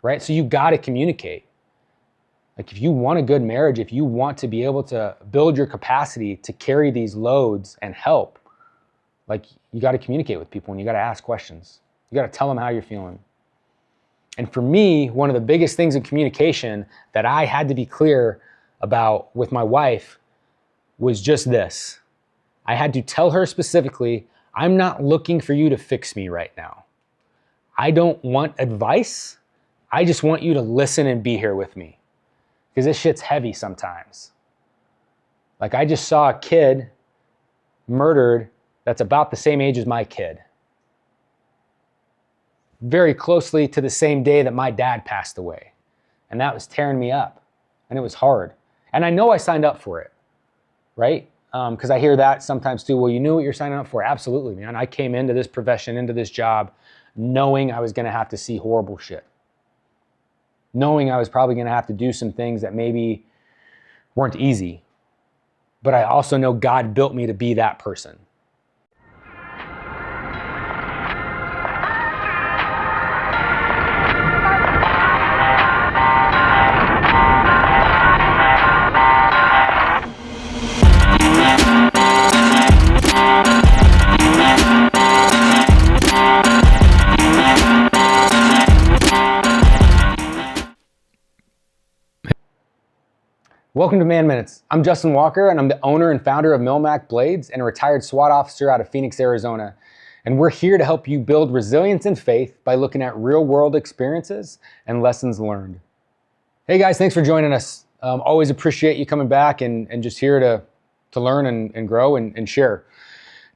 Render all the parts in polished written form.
right? So you got to communicate. Like if you want a good marriage, if you want to be able to build your capacity to carry these loads and help, like you got to communicate with people and you got to ask questions. You got to tell them how you're feeling. And for me, one of the biggest things in communication that I had to be clear about with my wife was just this. I had to tell her specifically, I'm not looking for you to fix me right now. I don't want advice. I just want you to listen and be here with me. Because this shit's heavy sometimes. Like I just saw a kid murdered that's about the same age as my kid. Very closely to the same day that my dad passed away. And that was tearing me up. And it was hard. And I know I signed up for it, right? Because I hear that sometimes too. Well, you knew what you're signing up for. Absolutely, man. I came into this profession, into this job, knowing I was going to have to see horrible shit. Knowing I was probably going to have to do some things that maybe weren't easy. But I also know God built me to be that person. Welcome to Man Minutes. I'm Justin Walker, and I'm the owner and founder of Milmak Blades and a retired SWAT officer out of Phoenix, Arizona. And we're here to help you build resilience and faith by looking at real-world experiences and lessons learned. Hey guys, thanks for joining us. Always appreciate you coming back and just here to learn and grow and share.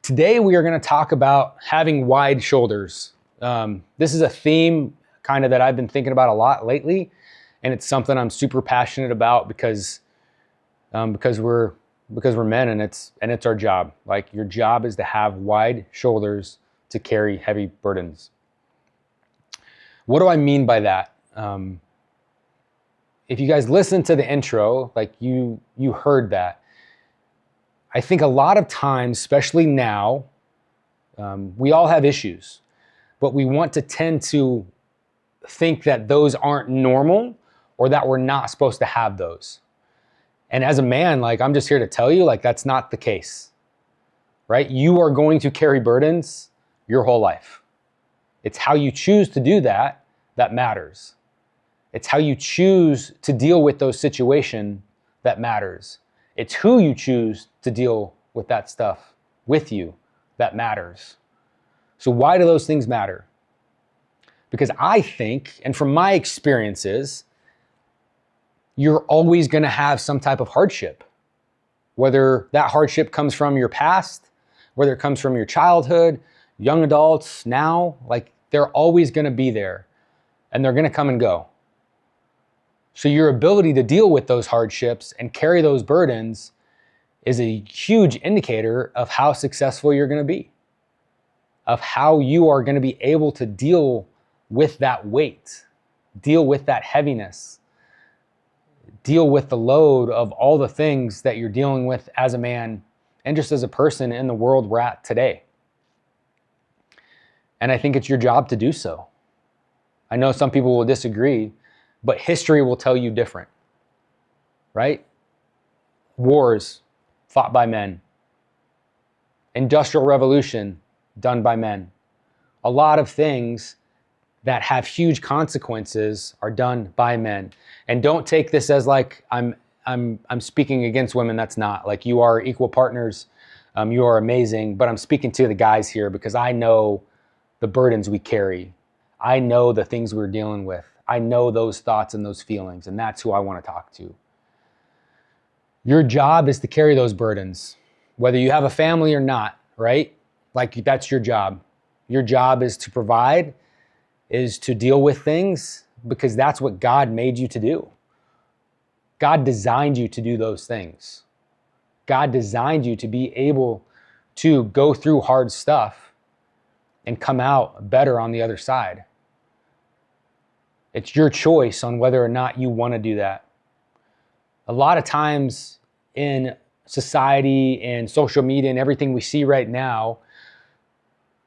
Today we are going to talk about having wide shoulders. This is a theme kind of that I've been thinking about a lot lately, and it's something I'm super passionate about because we're men and it's our job. Like your job is to have wide shoulders to carry heavy burdens. What do I mean by that? If you guys listen to the intro, like you heard that. I think a lot of times, especially now, we all have issues, but we want to tend to think that those aren't normal or that we're not supposed to have those. And as a man, like I'm just here to tell you, like that's not the case, right? You are going to carry burdens your whole life. It's how you choose to do that that matters. It's how you choose to deal with those situations that matters. It's who you choose to deal with that stuff with you that matters. So why do those things matter? Because I think, and from my experiences, you're always going to have some type of hardship. Whether that hardship comes from your past, whether it comes from your childhood, young adults, now, like they're always going to be there and they're going to come and go. So your ability to deal with those hardships and carry those burdens is a huge indicator of how successful you're going to be, of how you are going to be able to deal with that weight, deal with that heaviness, deal with the load of all the things that you're dealing with as a man and just as a person in the world we're at today. And I think it's your job to do so. I know some people will disagree, but history will tell you different, right? Wars fought by men. Industrial revolution done by men. A lot of things that have huge consequences are done by men. And don't take this as like I'm speaking against women. That's not. Like you are equal partners. You are amazing. But I'm speaking to the guys here because I know the burdens we carry. I know the things we're dealing with. I know those thoughts and those feelings, and that's who I want to talk to. Your job is to carry those burdens, whether you have a family or not, right? Like that's your job. Your job is to provide, is to deal with things because that's what God made you to do. God designed you to do those things. God designed you to be able to go through hard stuff and come out better on the other side. It's your choice on whether or not you want to do that. A lot of times in society and social media and everything we see right now,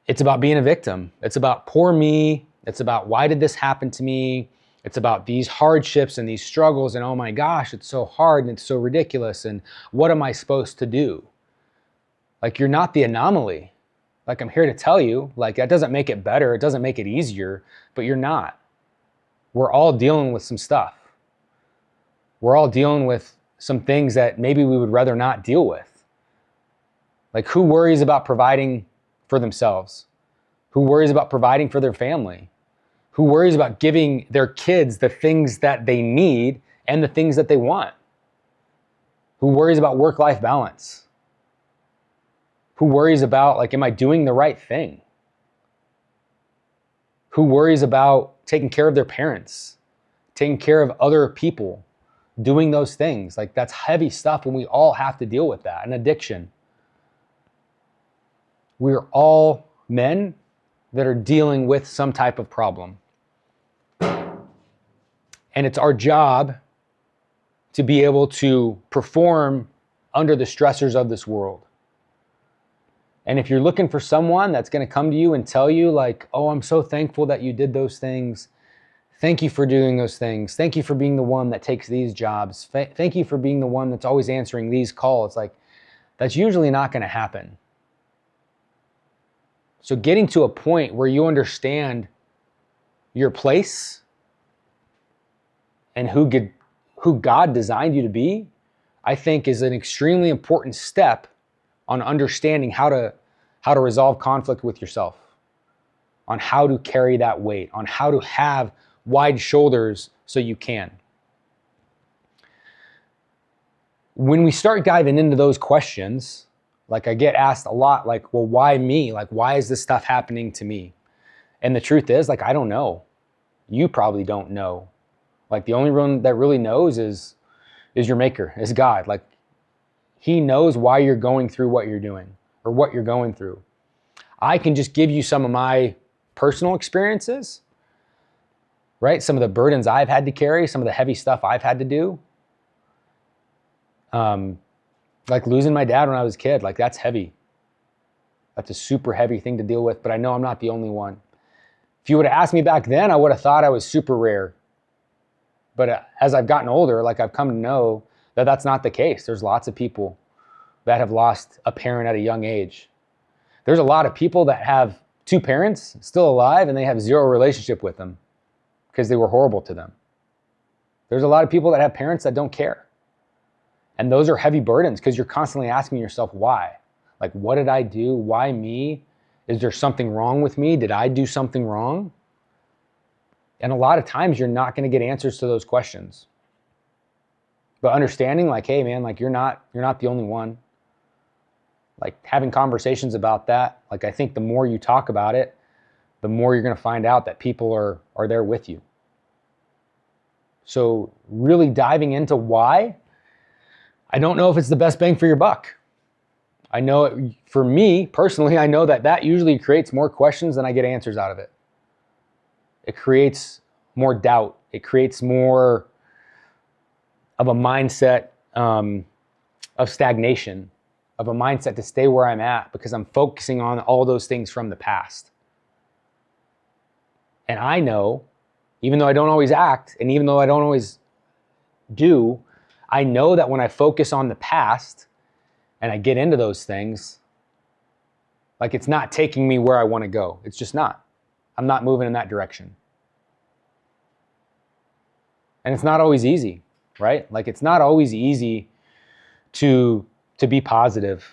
it's about being a victim. It's about poor me. It's about why did this happen to me? It's about these hardships and these struggles and, oh my gosh, it's so hard and it's so ridiculous and what am I supposed to do? Like, you're not the anomaly. Like, I'm here to tell you, like, that doesn't make it better. It doesn't make it easier, but you're not. We're all dealing with some stuff. We're all dealing with some things that maybe we would rather not deal with. Like, who worries about providing for themselves? Who worries about providing for their family? Who worries about giving their kids the things that they need and the things that they want? Who worries about work-life balance? Who worries about, like, am I doing the right thing? Who worries about taking care of their parents, taking care of other people, doing those things? Like, that's heavy stuff, and we all have to deal with that. An addiction. We're all men that are dealing with some type of problem. And it's our job to be able to perform under the stressors of this world. And if you're looking for someone that's going to come to you and tell you, like, oh, I'm so thankful that you did those things. Thank you for doing those things. Thank you for being the one that takes these jobs. Thank you for being the one that's always answering these calls. Like, that's usually not going to happen. So getting to a point where you understand your place and who God designed you to be, I think is an extremely important step on understanding how to resolve conflict with yourself, on how to carry that weight, on how to have wide shoulders so you can. When we start diving into those questions, like, I get asked a lot, like, well, why me? Like, why is this stuff happening to me? And the truth is, like, I don't know. You probably don't know. Like, the only one that really knows is your maker, is God. Like, he knows why you're going through what you're doing or what you're going through. I can just give you some of my personal experiences, right? Some of the burdens I've had to carry, some of the heavy stuff I've had to do. Like losing my dad when I was a kid, like, that's heavy. That's a super heavy thing to deal with, but I know I'm not the only one. If you would have asked me back then, I would have thought I was super rare. But as I've gotten older, like, I've come to know that that's not the case. There's lots of people that have lost a parent at a young age. There's a lot of people that have two parents still alive and they have zero relationship with them because they were horrible to them. There's a lot of people that have parents that don't care. And those are heavy burdens because you're constantly asking yourself, why? Like, what did I do? Why me? Is there something wrong with me? Did I do something wrong? And a lot of times you're not going to get answers to those questions. But understanding, like, hey man, like, you're not the only one. Like, having conversations about that, like, I think the more you talk about it, the more you're going to find out that people are there with you. So really diving into why, I don't know if it's the best bang for your buck. I know for me personally, I know that usually creates more questions than I get answers out of it. It creates more doubt. It creates more of a mindset of stagnation, of a mindset to stay where I'm at because I'm focusing on all those things from the past. And I know, even though I don't always act, and even though I don't always do, I know that when I focus on the past and I get into those things, like, it's not taking me where I want to go. It's just not. I'm not moving in that direction. And it's not always easy, right? Like, it's not always easy to be positive,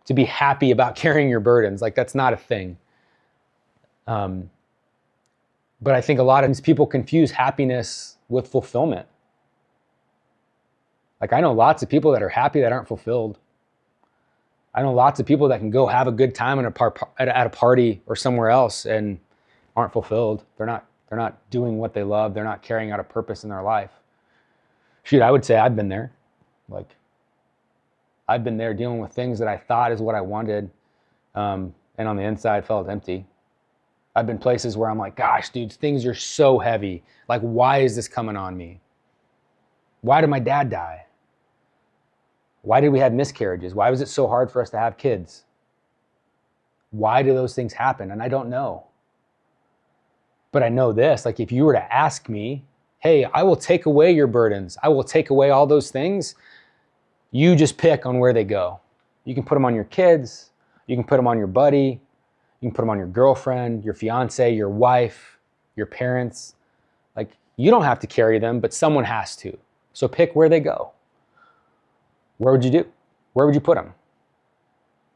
to be happy about carrying your burdens. Like, that's not a thing. But I think a lot of times people confuse happiness with fulfillment. Like, I know lots of people that are happy that aren't fulfilled. I know lots of people that can go have a good time at a party or somewhere else and aren't fulfilled. They're not doing what they love. They're not carrying out a purpose in their life. Shoot, I would say I've been there. Like, I've been there dealing with things that I thought is what I wanted, and on the inside felt empty. I've been places where I'm like, gosh, dude, things are so heavy. Like, why is this coming on me? Why did my dad die? Why did we have miscarriages? Why was it so hard for us to have kids? Why do those things happen? And I don't know. But I know this, like, if you were to ask me Hey, I will take away your burdens. I will take away all those things. You just pick on where they go. You can put them on your kids. You can put them on your buddy. You can put them on your girlfriend, your fiance, your wife, your parents. Like, you don't have to carry them, but someone has to. So pick where they go. Where would you do? Where would you put them?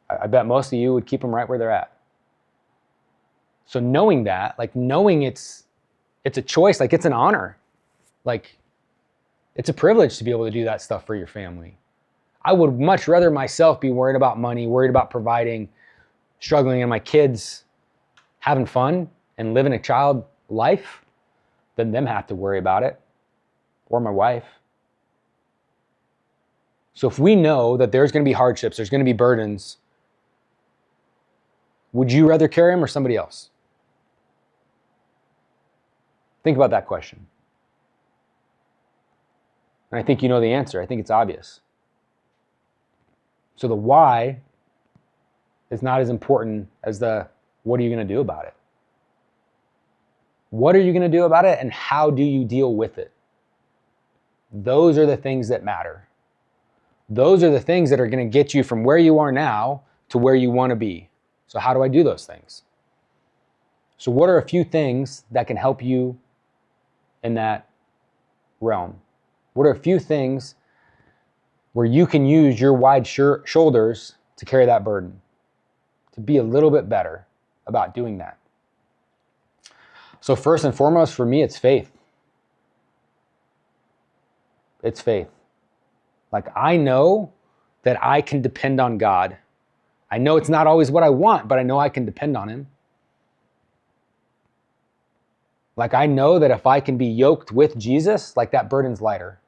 I bet most of you would keep them right where they're at. So knowing that, like knowing it's a choice, like it's an honor. Like, it's a privilege to be able to do that stuff for your family. I would much rather myself be worried about money, worried about providing, struggling, and my kids having fun and living a child life than them have to worry about it, or my wife. So if we know that there's going to be hardships, there's going to be burdens, would you rather carry them or somebody else? Think about that question. And I think you know the answer. I think it's obvious. So the why is not as important as the what are you going to do about it? What are you going to do about it, and how do you deal with it? Those are the things that matter. Those are the things that are going to get you from where you are now to where you want to be. So how do I do those things? So what are a few things that can help you in that realm? What are a few things where you can use your wide shoulders to carry that burden, to be a little bit better about doing that? So first and foremost, for me, it's faith. It's faith. Like, I know that I can depend on God. I know it's not always what I want, but I know I can depend on Him. Like, I know that if I can be yoked with Jesus, like, that burden's lighter.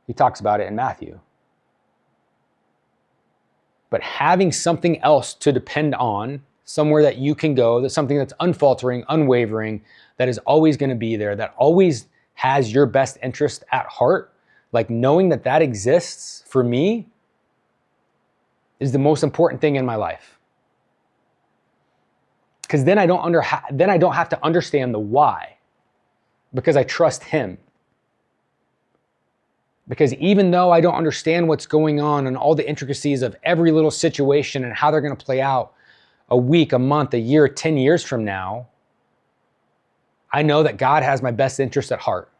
He talks about it in Matthew. But having something else to depend on, somewhere that you can go, that's something that's unfaltering, unwavering, that is always going to be there, that always has your best interest at heart, like knowing that that exists for me is the most important thing in my life. Because then I don't have to understand the why, because I trust Him. Because even though I don't understand what's going on and all the intricacies of every little situation and how they're going to play out a week, a month, a year, 10 years from now, I know that God has my best interest at heart.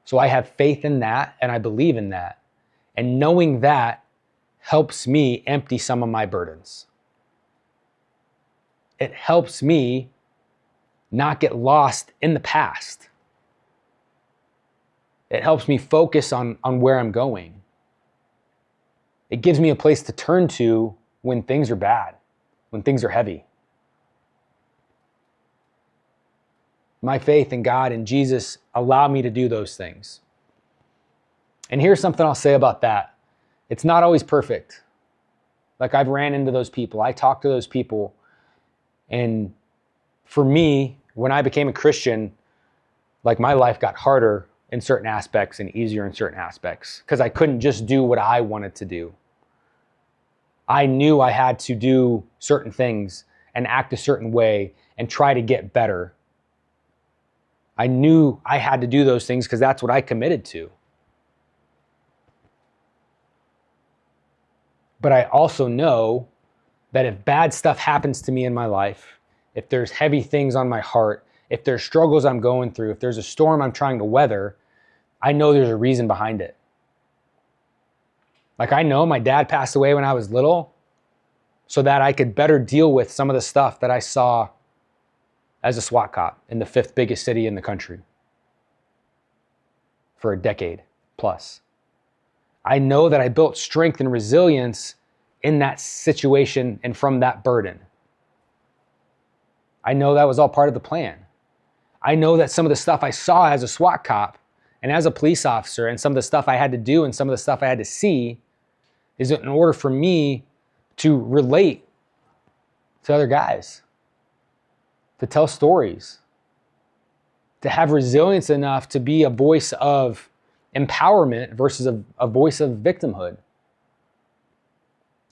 So I have faith in that, and I believe in that. And knowing that helps me empty some of my burdens. It helps me not get lost in the past. It helps me focus on where I'm going. It gives me a place to turn to when things are bad, when things are heavy. My faith in God and Jesus allow me to do those things. And here's something I'll say about that. It's not always perfect. Like, I've ran into those people. I talk to those people. And for me, when I became a Christian, like, my life got harder in certain aspects and easier in certain aspects because I couldn't just do what I wanted to do. I knew I had to do certain things and act a certain way and try to get better. I knew I had to do those things because that's what I committed to. But I also know that if bad stuff happens to me in my life, if there's heavy things on my heart, if there's struggles I'm going through, if there's a storm I'm trying to weather, I know there's a reason behind it. Like, I know my dad passed away when I was little so that I could better deal with some of the stuff that I saw as a SWAT cop in the 5th biggest city in the country for a decade plus. I know that I built strength and resilience in that situation and from that burden. I know that was all part of the plan. I know that some of the stuff I saw as a SWAT cop and as a police officer and some of the stuff I had to do and some of the stuff I had to see is in order for me to relate to other guys, to tell stories, to have resilience enough to be a voice of empowerment versus a voice of victimhood.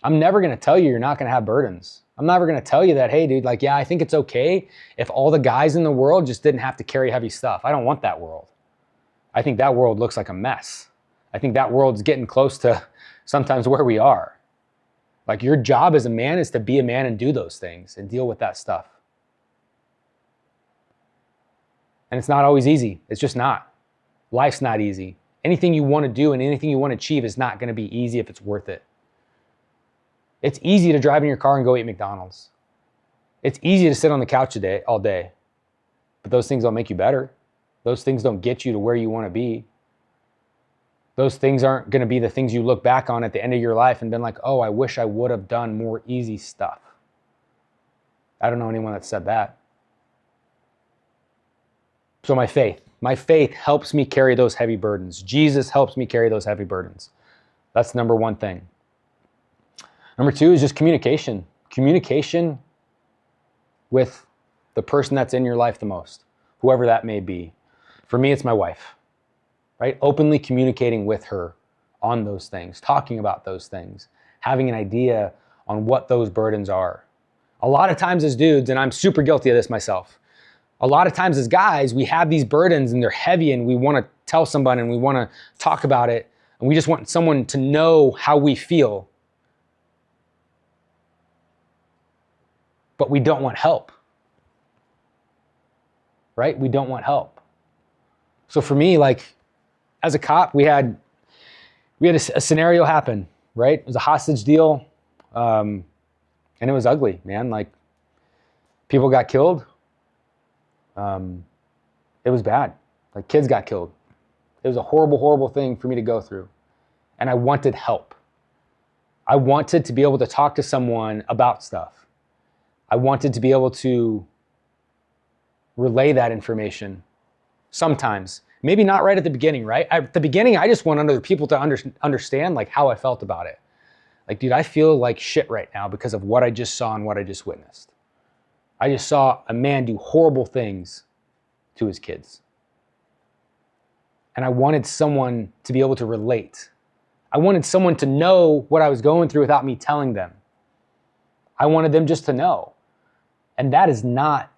I'm never going to tell you you're not going to have burdens. I'm never going to tell you that, hey, dude, like, yeah, I think it's okay if all the guys in the world just didn't have to carry heavy stuff. I don't want that world. I think that world looks like a mess. I think that world's getting close to sometimes where we are. Like, your job as a man is to be a man and do those things and deal with that stuff. And it's not always easy. It's just not. Life's not easy. Anything you want to do and anything you want to achieve is not going to be easy if it's worth it. It's easy to drive in your car and go eat McDonald's. It's easy to sit on the couch all day. But those things don't make you better. Those things don't get you to where you want to be. Those things aren't going to be the things you look back on at the end of your life and been like, oh, I wish I would have done more easy stuff. I don't know anyone that said that. So my faith helps me carry those heavy burdens. Jesus helps me carry those heavy burdens. That's number one thing. Number two is just communication. Communication with the person that's in your life the most, whoever that may be. For me, it's my wife, right? Openly communicating with her on those things, talking about those things, having an idea on what those burdens are. A lot of times as dudes, and I'm super guilty of this myself, a lot of times as guys, we have these burdens and they're heavy and we want to tell somebody and we want to talk about it and we just want someone to know how we feel. But we don't want help, right? We don't want help. So for me, like, as a cop, we had a scenario happen, right? It was a hostage deal, and it was ugly, man. Like, people got killed. It was bad. Like, kids got killed. It was a horrible, horrible thing for me to go through. And I wanted help. I wanted to be able to talk to someone about stuff. I wanted to be able to relay that information sometimes. Maybe not right at the beginning, right? At the beginning, I just want other people to understand like how I felt about it. Like, dude, I feel like shit right now because of what I just saw and what I just witnessed. I just saw a man do horrible things to his kids. And I wanted someone to be able to relate. I wanted someone to know what I was going through without me telling them. I wanted them just to know. And that is not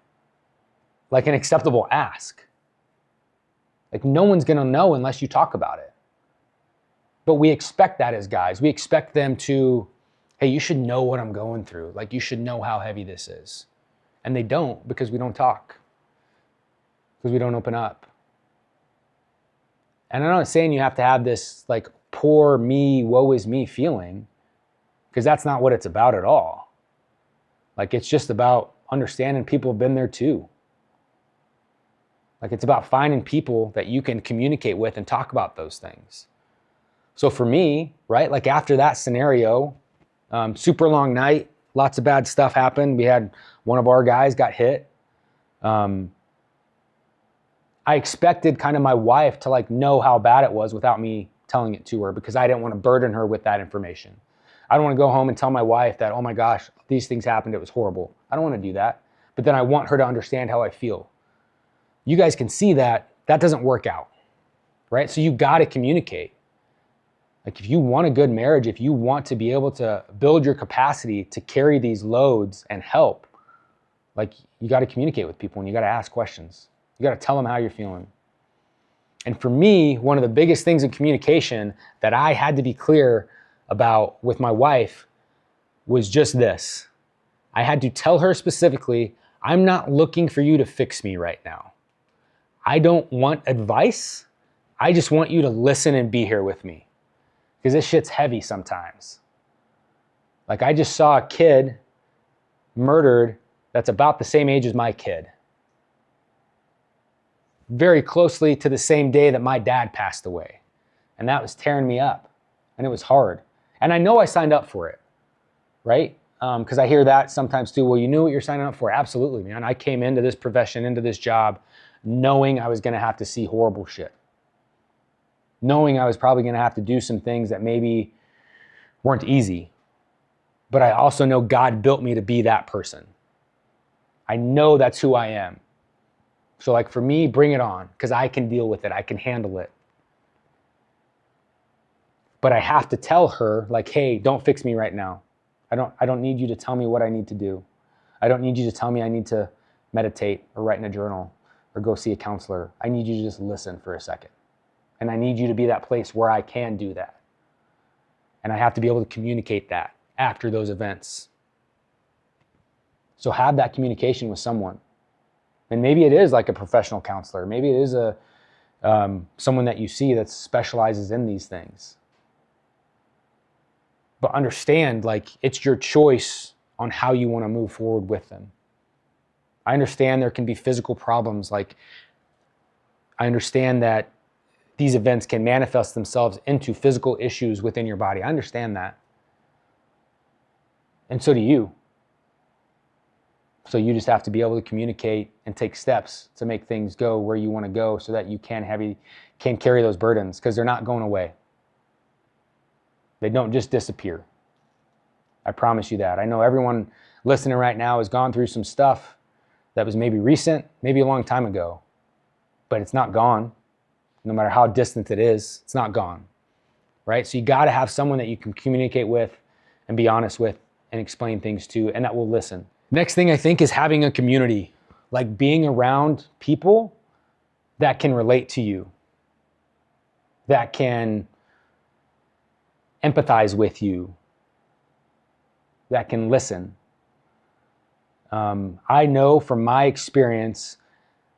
like an acceptable ask. Like, no one's going to know unless you talk about it. But we expect that as guys. We expect them to, hey, you should know what I'm going through. Like, you should know how heavy this is. And they don't, because we don't talk. Because we don't open up. And I'm not saying you have to have this like poor me, woe is me feeling, because that's not what it's about at all. Like, it's just about understanding people have been there too. Like, it's about finding people that you can communicate with and talk about those things. So for me, right, like after that scenario, super long night, lots of bad stuff happened. We had one of our guys got hit. I expected kind of my wife to like know how bad it was without me telling it to her, because I didn't want to burden her with that information. I don't want to go home and tell my wife that, oh my gosh, these things happened, it was horrible. I don't want to do that. But then I want her to understand how I feel. You guys can see that doesn't work out, right? So you got to communicate. Like, if you want a good marriage, if you want to be able to build your capacity to carry these loads and help, like, you got to communicate with people and you got to ask questions. You got to tell them how you're feeling. And for me, one of the biggest things in communication that I had to be clear about with my wife was just this. I had to tell her specifically, I'm not looking for you to fix me right now. I don't want advice. I just want you to listen and be here with me. Because this shit's heavy sometimes. Like, I just saw a kid murdered that's about the same age as my kid. Very closely to the same day that my dad passed away. And that was tearing me up. And it was hard. And I know I signed up for it, right? Because I hear that sometimes too. Well, you knew what you're signing up for. Absolutely, man. I came into this profession, into this job, knowing I was going to have to see horrible shit. Knowing I was probably going to have to do some things that maybe weren't easy. But I also know God built me to be that person. I know that's who I am. So like, for me, bring it on, because I can deal with it. I can handle it. But I have to tell her, like, hey, don't fix me right now. I don't need you to tell me what I need to do. I don't need you to tell me I need to meditate or write in a journal or go see a counselor. I need you to just listen for a second. And I need you to be that place where I can do that. And I have to be able to communicate that after those events. So have that communication with someone. And maybe it is like a professional counselor. Maybe it is someone that you see that specializes in these things. But understand, like, it's your choice on how you want to move forward with them. I understand there can be physical problems. Like, I understand that these events can manifest themselves into physical issues within your body. I understand that. And so do you. So you just have to be able to communicate and take steps to make things go where you want to go so that you can carry those burdens, because they're not going away. They don't just disappear. I promise you that. I know everyone listening right now has gone through some stuff that was maybe recent, maybe a long time ago, but it's not gone. No matter how distant it is, it's not gone, right? So you got to have someone that you can communicate with and be honest with and explain things to, and that will listen. Next thing I think is having a community, like being around people that can relate to you, that can empathize with you, that can listen. I know from my experience,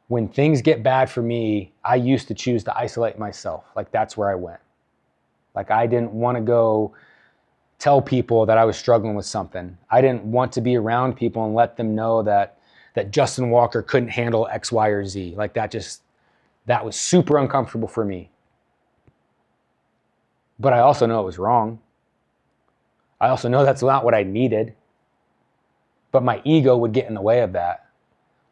when things get bad for me, I used to choose to isolate myself. Like, that's where I went. Like, I didn't want to go tell people that I was struggling with something. I didn't want to be around people and let them know that Justin Walker couldn't handle X, Y, or Z. Like, that was super uncomfortable for me. But I also know it was wrong. I also know that's not what I needed. But my ego would get in the way of that.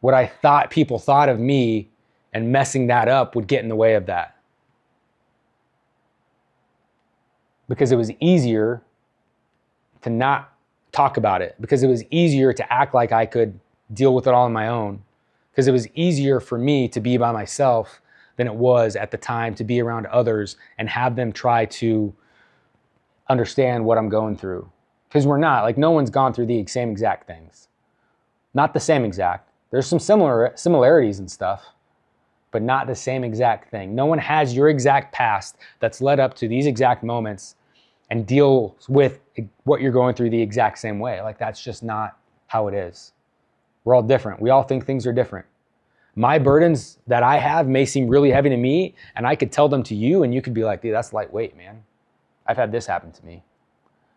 What I thought people thought of me and messing that up would get in the way of that. Because it was easier to not talk about it. Because it was easier to act like I could deal with it all on my own. Because it was easier for me to be by myself than it was at the time to be around others and have them try to understand what I'm going through. Because we're not, like, no one's gone through the same exact things. Not the same exact. There's some similarities and stuff, but not the same exact thing. No one has your exact past that's led up to these exact moments and deals with what you're going through the exact same way. Like, that's just not how it is. We're all different. We all think things are different. My burdens that I have may seem really heavy to me, and I could tell them to you, and you could be like, dude, that's lightweight, man. I've had this happen to me.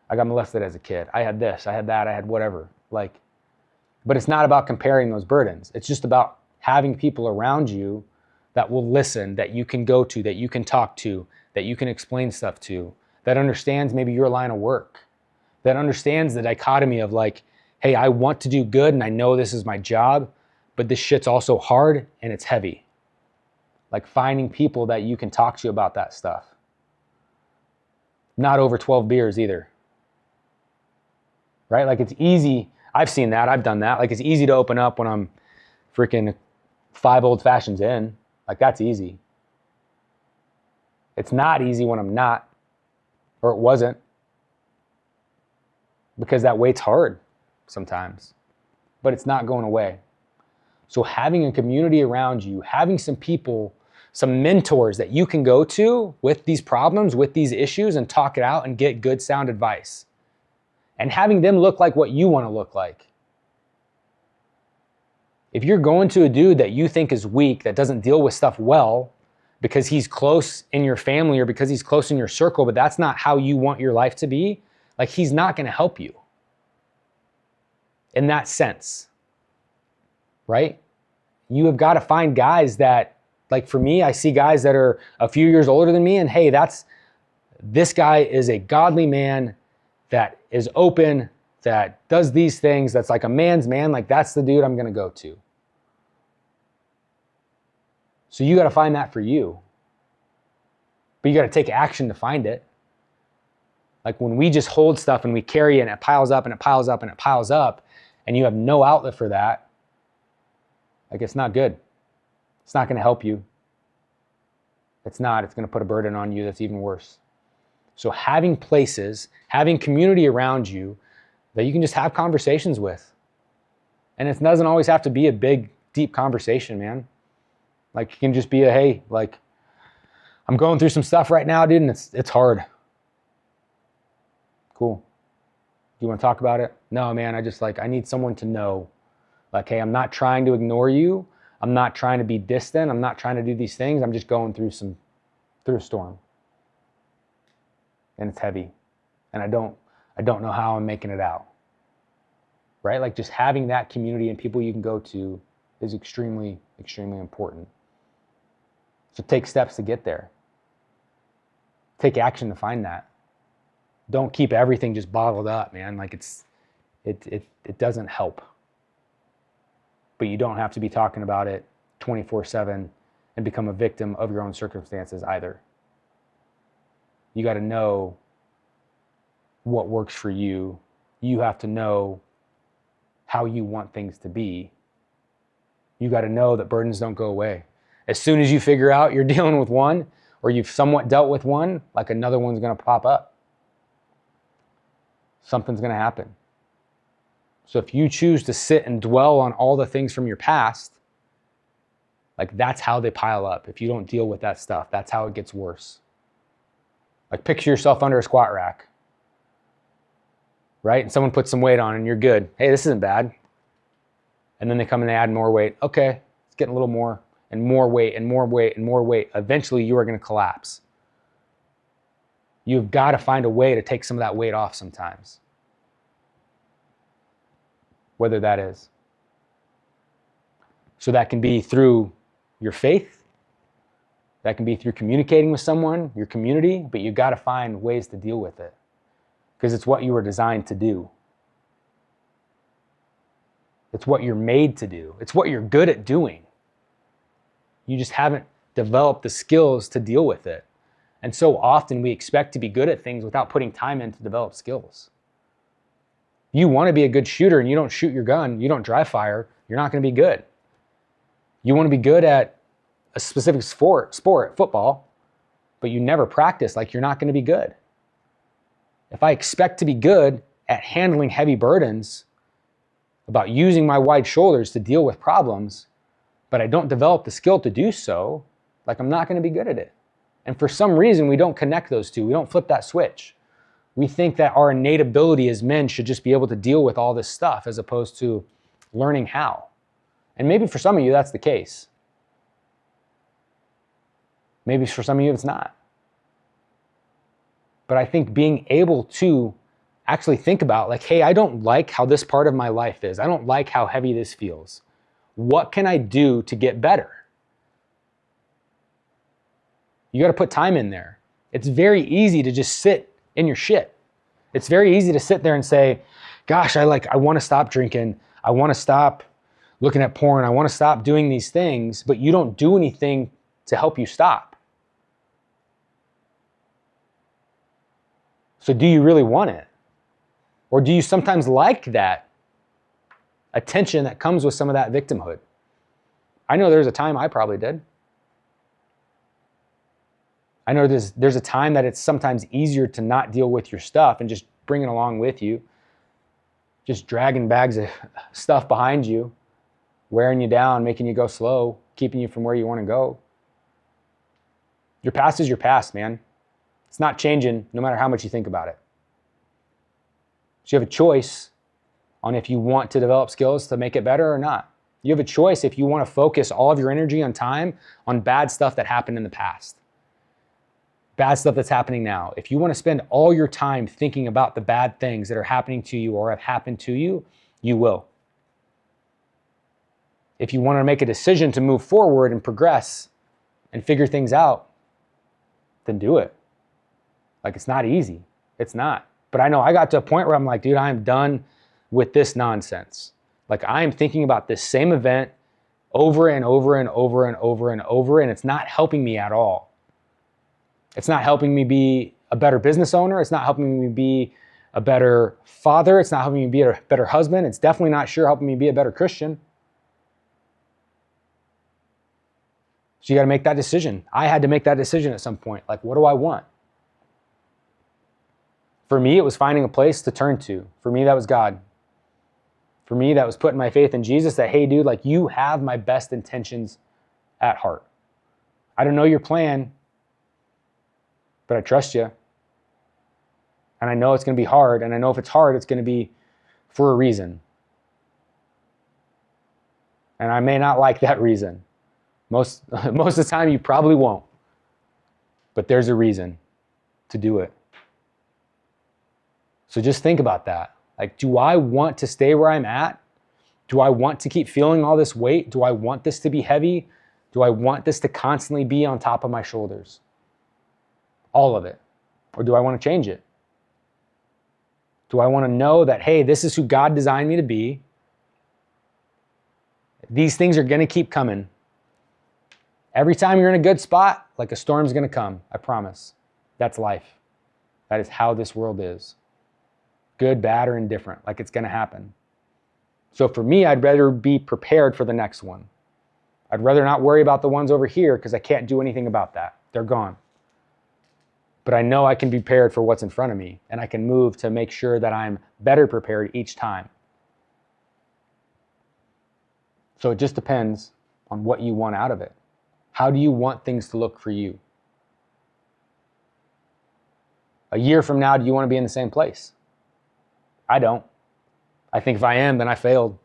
I got molested as a kid. I had this, I had that, I had whatever. Like, but it's not about comparing those burdens. It's just about having people around you that will listen, that you can go to, that you can talk to, that you can explain stuff to, that understands maybe your line of work, that understands the dichotomy of, like, hey, I want to do good and I know this is my job, but this shit's also hard and it's heavy. Like, finding people that you can talk to about that stuff. Not over 12 beers either. Right? Like, it's easy. I've seen that. I've done that. Like, it's easy to open up when I'm freaking 5 old fashions in. Like, that's easy. It's not easy when I'm not, or it wasn't, because that weight's hard sometimes, but it's not going away. So having a community around you, having some people, some mentors that you can go to with these problems, with these issues, and talk it out and get good sound advice. And having them look like what you want to look like. If you're going to a dude that you think is weak, that doesn't deal with stuff well, because he's close in your family or because he's close in your circle, but that's not how you want your life to be, like, he's not going to help you in that sense, right? You have got to find guys that, like, for me, I see guys that are a few years older than me, and hey, this guy is a godly man that is open, that does these things, that's like a man's man. Like, that's the dude I'm going to go to. So you got to find that for you. But you got to take action to find it. Like, when we just hold stuff and we carry it and it piles up and it piles up and it piles up, and you have no outlet for that, like, it's not good. It's not going to help you. It's not. It's going to put a burden on you that's even worse. So having places, having community around you that you can just have conversations with. And it doesn't always have to be a big, deep conversation, man. Like it can just be a, hey, like I'm going through some stuff right now, dude, and it's hard. Cool. Do you want to talk about it? No, man, I need someone to know. Like, hey, I'm not trying to ignore you. I'm not trying to be distant. I'm not trying to do these things. I'm just going through a storm. And it's heavy. And I don't know how I'm making it out. Right? Like just having that community and people you can go to is extremely, extremely important. So take steps to get there. Take action to find that. Don't keep everything just bottled up, man. Like it doesn't help. But you don't have to be talking about it 24/7 and become a victim of your own circumstances either. You got to know what works for you. You have to know how you want things to be. You got to know that burdens don't go away. As soon as you figure out you're dealing with one, or you've somewhat dealt with one, like another one's going to pop up. Something's going to happen. So if you choose to sit and dwell on all the things from your past, like that's how they pile up. If you don't deal with that stuff, that's how it gets worse. Like picture yourself under a squat rack, right? And someone puts some weight on and you're good. Hey, this isn't bad. And then they come and they add more weight. Okay, it's getting a little more and more weight and more weight and more weight. Eventually you are going to collapse. You've got to find a way to take some of that weight off sometimes. Whether that is. So that can be through your faith. That can be through communicating with someone, your community, but you've got to find ways to deal with it. Because it's what you were designed to do. It's what you're made to do. It's what you're good at doing. You just haven't developed the skills to deal with it. And so often we expect to be good at things without putting time in to develop skills. You want to be a good shooter and you don't shoot your gun, you don't dry fire, you're not going to be good. You want to be good at a specific sport, football, but you never practice, like you're not going to be good. If I expect to be good at handling heavy burdens, about using my wide shoulders to deal with problems, but I don't develop the skill to do so, like I'm not going to be good at it. And for some reason, we don't connect those two. We don't flip that switch. We think that our innate ability as men should just be able to deal with all this stuff as opposed to learning how. And maybe for some of you, that's the case. Maybe for some of you, it's not. But I think being able to actually think about like, hey, I don't like how this part of my life is. I don't like how heavy this feels. What can I do to get better? You got to put time in there. It's very easy to just sit in your shit. It's very easy to sit there and say, gosh, I want to stop drinking. I want to stop looking at porn. I want to stop doing these things, but you don't do anything to help you stop. So do you really want it? Or do you sometimes like that attention that comes with some of that victimhood? I know there's a time I probably did. I know there's a time that it's sometimes easier to not deal with your stuff and just bring it along with you. Just dragging bags of stuff behind you, wearing you down, making you go slow, keeping you from where you want to go. Your past is your past, man. It's not changing no matter how much you think about it. So you have a choice on if you want to develop skills to make it better or not. You have a choice if you want to focus all of your energy and time on bad stuff that happened in the past. Bad stuff that's happening now. If you want to spend all your time thinking about the bad things that are happening to you or have happened to you, you will. If you want to make a decision to move forward and progress and figure things out, then do it. Like, it's not easy. It's not. But I know I got to a point where I'm like, dude, I'm done with this nonsense. Like, I am thinking about this same event over and over and over and over and over, and it's not helping me at all. It's not helping me be a better business owner. It's not helping me be a better father. It's not helping me be a better husband. It's definitely not helping me be a better Christian. So you got to make that decision. I had to make that decision at some point. Like, what do I want? For me, it was finding a place to turn to. For me, that was God. For me, that was putting my faith in Jesus, that, hey, dude, like, you have my best intentions at heart. I don't know your plan, but I trust you. And I know it's going to be hard. And I know if it's hard, it's going to be for a reason. And I may not like that reason. Most of the time, you probably won't. But there's a reason to do it. So just think about that. Like, do I want to stay where I'm at? Do I want to keep feeling all this weight? Do I want this to be heavy? Do I want this to constantly be on top of my shoulders? All of it. Or do I want to change it? Do I want to know that, hey, this is who God designed me to be? These things are going to keep coming. Every time you're in a good spot, like, a storm's going to come. I promise. That's life. That is how this world is. Good, bad, or indifferent. Like, it's going to happen. So for me, I'd rather be prepared for the next one. I'd rather not worry about the ones over here because I can't do anything about that. They're gone. But I know I can be prepared for what's in front of me, and I can move to make sure that I'm better prepared each time. So it just depends on what you want out of it. How do you want things to look for you? A year from now, do you want to be in the same place? I don't. I think if I am, then I failed.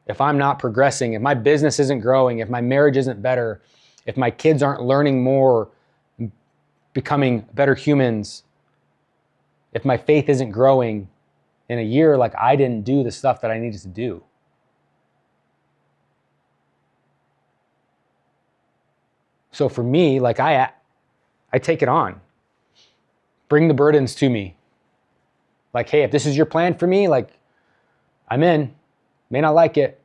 If I'm not progressing, if my business isn't growing, if my marriage isn't better, if my kids aren't learning more, becoming better humans, if my faith isn't growing in a year, like, I didn't do the stuff that I needed to do. So for me, like, I take it on. Bring the burdens to me. Like, hey, if this is your plan for me, like, I'm in. May not like it.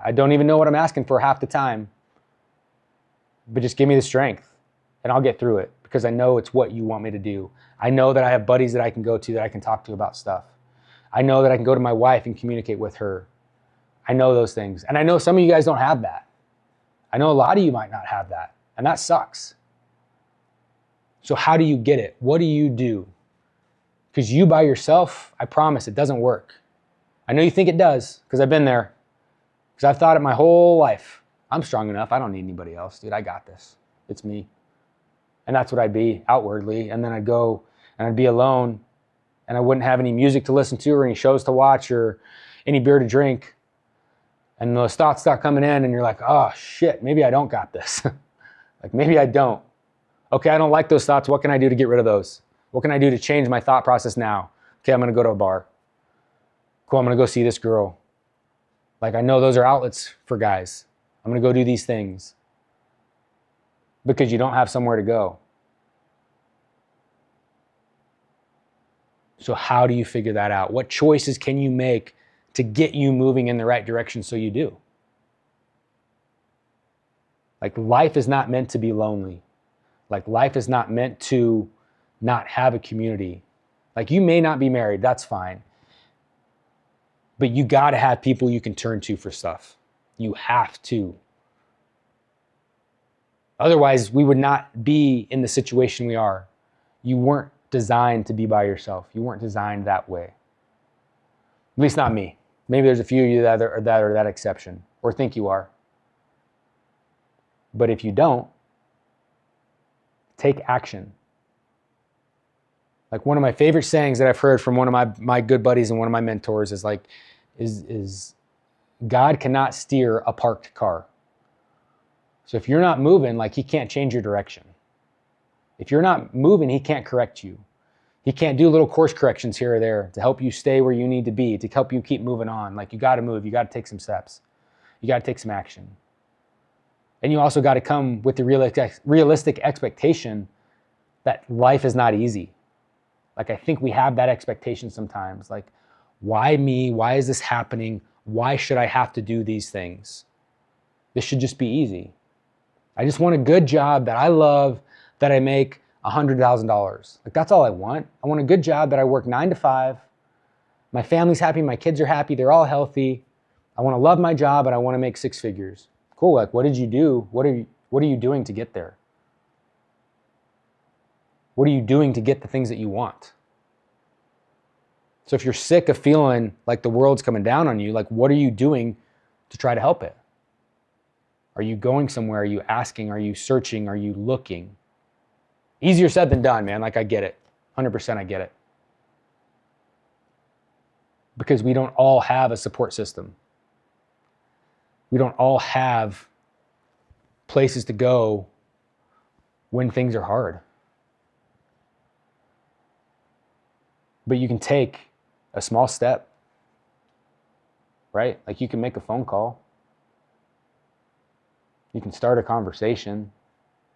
I don't even know what I'm asking for half the time. But just give me the strength and I'll get through it because I know it's what you want me to do. I know that I have buddies that I can go to that I can talk to about stuff. I know that I can go to my wife and communicate with her. I know those things. And I know some of you guys don't have that. I know a lot of you might not have that. And that sucks. So how do you get it? What do you do? Because you by yourself, I promise it doesn't work. I know you think it does because I've been there. Because I've thought it my whole life. I'm strong enough. I don't need anybody else, dude. I got this. It's me. And that's what I'd be outwardly. And then I'd go and I'd be alone and I wouldn't have any music to listen to or any shows to watch or any beer to drink. And those thoughts start coming in and you're like, oh shit, maybe I don't got this. Like, maybe I don't. Okay, I don't like those thoughts. What can I do to get rid of those? What can I do to change my thought process now? Okay, I'm going to go to a bar. Cool, I'm going to go see this girl. Like, I know those are outlets for guys. I'm going to go do these things. Because you don't have somewhere to go. So how do you figure that out? What choices can you make to get you moving in the right direction so you do? Like, life is not meant to be lonely. Like, life is not meant to not have a community. Like, you may not be married, that's fine. But you gotta have people you can turn to for stuff. You have to. Otherwise, we would not be in the situation we are. You weren't designed to be by yourself. You weren't designed that way. At least not me. Maybe there's a few of you that are that exception, or think you are. But if you don't, take action. Like, one of my favorite sayings that I've heard from one of my good buddies and one of my mentors is like, is God cannot steer a parked car. So if you're not moving, like, he can't change your direction. If you're not moving, he can't correct you. He can't do little course corrections here or there to help you stay where you need to be, to help you keep moving on. Like, you got to move. You got to take some steps. You got to take some action. And you also got to come with the realistic expectation that life is not easy. Like, I think we have that expectation sometimes. Like, why me? Why is this happening? Why should I have to do these things? This should just be easy. I just want a good job that I love, that I make $100,000. Like, that's all I want. I want a good job that I work 9 to 5. My family's happy. My kids are happy. They're all healthy. I want to love my job and I want to make 6 figures. Cool. Like, what did you do? What are you doing to get there? What are you doing to get the things that you want? So if you're sick of feeling like the world's coming down on you, like what are you doing to try to help it? Are you going somewhere? Are you asking? Are you searching? Are you looking? Easier said than done, man. Like I get it. 100% I get it. Because we don't all have a support system. We don't all have places to go when things are hard. But you can take a small step, right? Like you can make a phone call. You can start a conversation.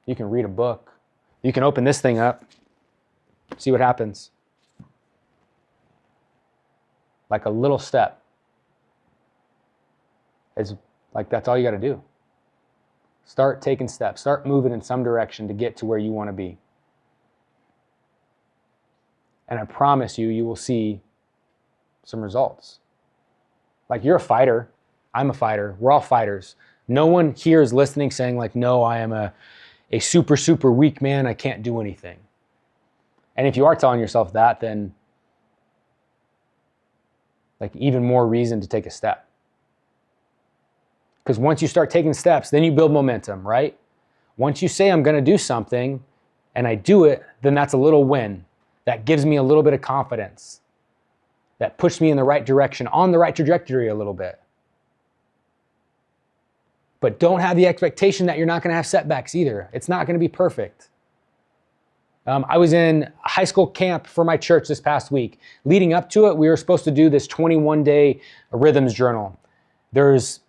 You can read a book. You can open this thing up, see what happens. Like a little step. It's like that's all you got to do. Start taking steps. Start moving in some direction to get to where you want to be. And I promise you, you will see some results. Like you're a fighter. I'm a fighter. We're all fighters. No one here is listening saying like, no, I am a super, super weak man. I can't do anything. And if you are telling yourself that, then like even more reason to take a step. Because once you start taking steps, then you build momentum, right? Once you say I'm going to do something and I do it, then that's a little win. That gives me a little bit of confidence. That pushes me in the right direction, on the right trajectory a little bit. But don't have the expectation that you're not going to have setbacks either. It's not going to be perfect. I was in high school camp for my church this past week. Leading up to it, we were supposed to do this 21-day rhythms journal. There's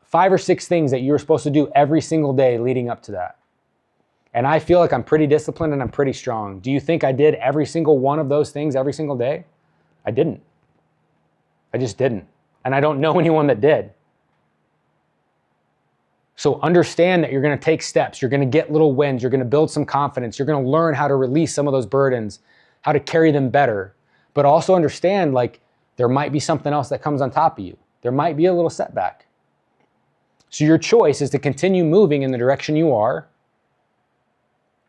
5 or 6 things that you're supposed to do every single day leading up to that. And I feel like I'm pretty disciplined and I'm pretty strong. Do you think I did every single one of those things every single day? I didn't. I just didn't. And I don't know anyone that did. So understand that you're going to take steps. You're going to get little wins. You're going to build some confidence. You're going to learn how to release some of those burdens, how to carry them better. But also understand like there might be something else that comes on top of you. There might be a little setback. So your choice is to continue moving in the direction you are.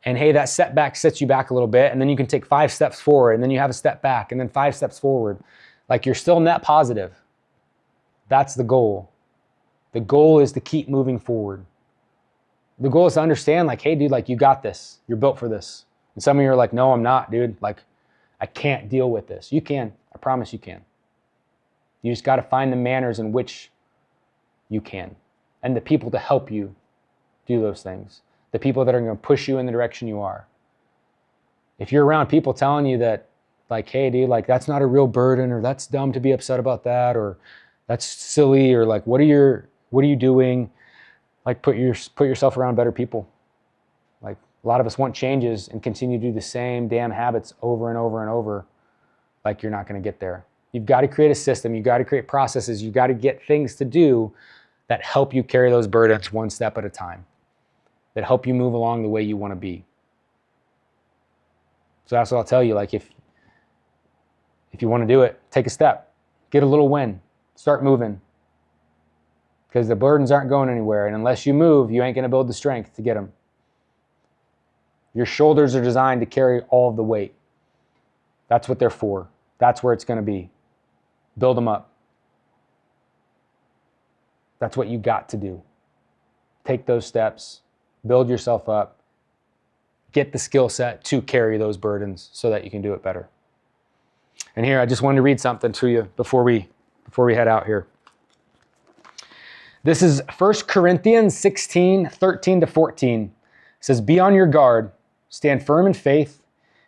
And hey, that setback sets you back a little bit. And then you can take 5 steps forward. And then you have a step back. And then 5 steps forward. Like you're still net positive. That's the goal. The goal is to keep moving forward. The goal is to understand like, hey, dude, like you got this. You're built for this. And some of you are like, no, I'm not, dude. Like, I can't deal with this. You can. I promise you can. You just got to find the manners in which you can. And the people to help you do those things. The people that are going to push you in the direction you are. If you're around people telling you that, like, hey, dude, like that's not a real burden, or that's dumb to be upset about that, or that's silly, or like, what are you doing? Like, put yourself around better people. Like, a lot of us want changes and continue to do the same damn habits over and over and over. Like, you're not going to get there. You've got to create a system. You've got to create processes. You've got to get things to do that help you carry those burdens one step at a time, that help you move along the way you want to be. So that's what I'll tell you. Like, if you want to do it, take a step, get a little win, start moving. Because the burdens aren't going anywhere. And unless you move, you ain't going to build the strength to get them. Your shoulders are designed to carry all of the weight. That's what they're for. That's where it's going to be. Build them up. That's what you got to do. Take those steps. Build yourself up. Get the skill set to carry those burdens so that you can do it better. And here, I just wanted to read something to you before we head out here. This is 1 Corinthians 16, 13 to 14. It says, be on your guard, stand firm in faith,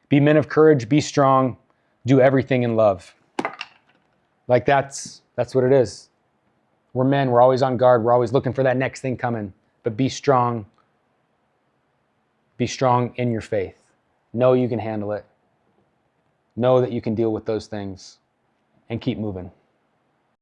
be men of courage, be strong, do everything in love. Like that's what it is. We're men, we're always on guard, we're always looking for that next thing coming. But be strong. Be strong in your faith. Know you can handle it. Know that you can deal with those things and keep moving.